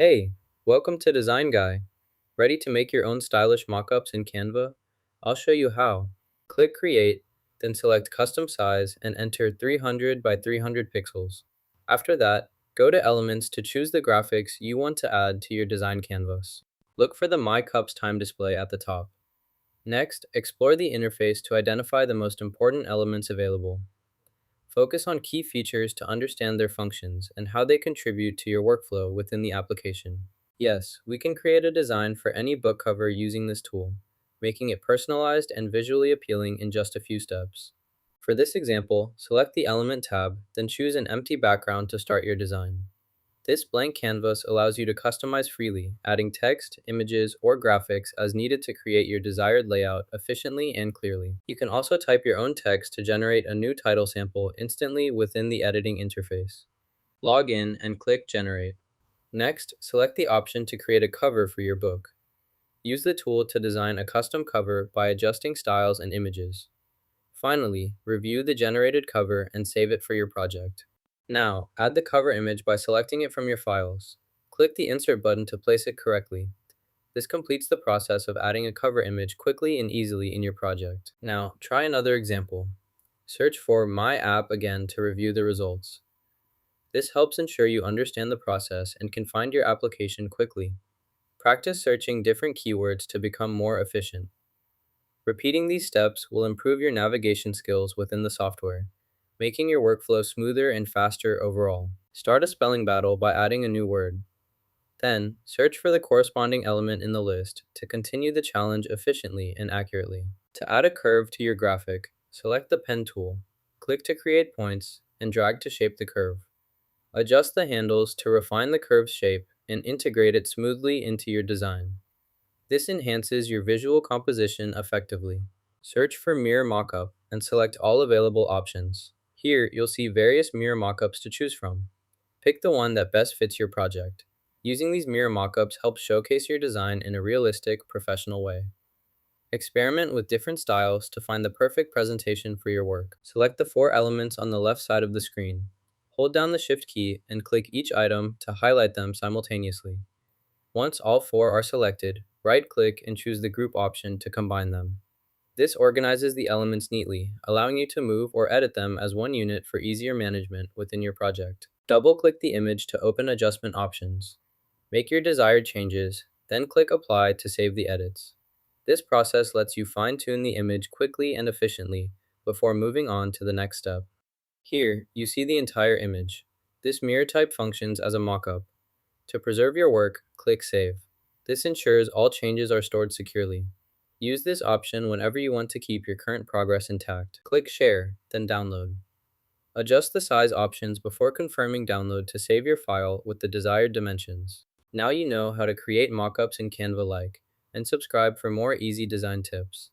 Hey, welcome to Design Guy. Ready to make your own stylish mockups in Canva? I'll show you how. Click Create, then select Custom Size and enter 300 by 300 pixels. After that, go to Elements to choose the graphics you want to add to your design canvas. Look for the My Cups time display at the top. Next, explore the interface to identify the most important elements available. Focus on key features to understand their functions and how they contribute to your workflow within the application. Yes, we can create a design for any book cover using this tool, making it personalized and visually appealing in just a few steps. For this example, select the Element tab, then choose an empty background to start your design. This blank canvas allows you to customize freely, adding text, images, or graphics as needed to create your desired layout efficiently and clearly. You can also type your own text to generate a new title sample instantly within the editing interface. Log in and click Generate. Next, select the option to create a cover for your book. Use the tool to design a custom cover by adjusting styles and images. Finally, review the generated cover and save it for your project. Now, add the cover image by selecting it from your files. Click the Insert button to place it correctly. This completes the process of adding a cover image quickly and easily in your project. Now, try another example. Search for My App again to review the results. This helps ensure you understand the process and can find your application quickly. Practice searching different keywords to become more efficient. Repeating these steps will improve your navigation skills within the software, making your workflow smoother and faster overall. Start a spelling battle by adding a new word. Then, search for the corresponding element in the list to continue the challenge efficiently and accurately. To add a curve to your graphic, select the pen tool, click to create points, and drag to shape the curve. Adjust the handles to refine the curve's shape and integrate it smoothly into your design. This enhances your visual composition effectively. Search for Mirror Mockup and select all available options. Here, you'll see various mirror mockups to choose from. Pick the one that best fits your project. Using these mirror mockups helps showcase your design in a realistic, professional way. Experiment with different styles to find the perfect presentation for your work. Select the four elements on the left side of the screen. Hold down the Shift key and click each item to highlight them simultaneously. Once all four are selected, right-click and choose the group option to combine them. This organizes the elements neatly, allowing you to move or edit them as one unit for easier management within your project. Double-click the image to open adjustment options. Make your desired changes, then click Apply to save the edits. This process lets you fine-tune the image quickly and efficiently before moving on to the next step. Here, you see the entire image. This mirror type functions as a mockup. To preserve your work, click Save. This ensures all changes are stored securely. Use this option whenever you want to keep your current progress intact. Click Share, then Download. Adjust the size options before confirming download to save your file with the desired dimensions. Now you know how to create mockups in Canva-like, and subscribe for more easy design tips.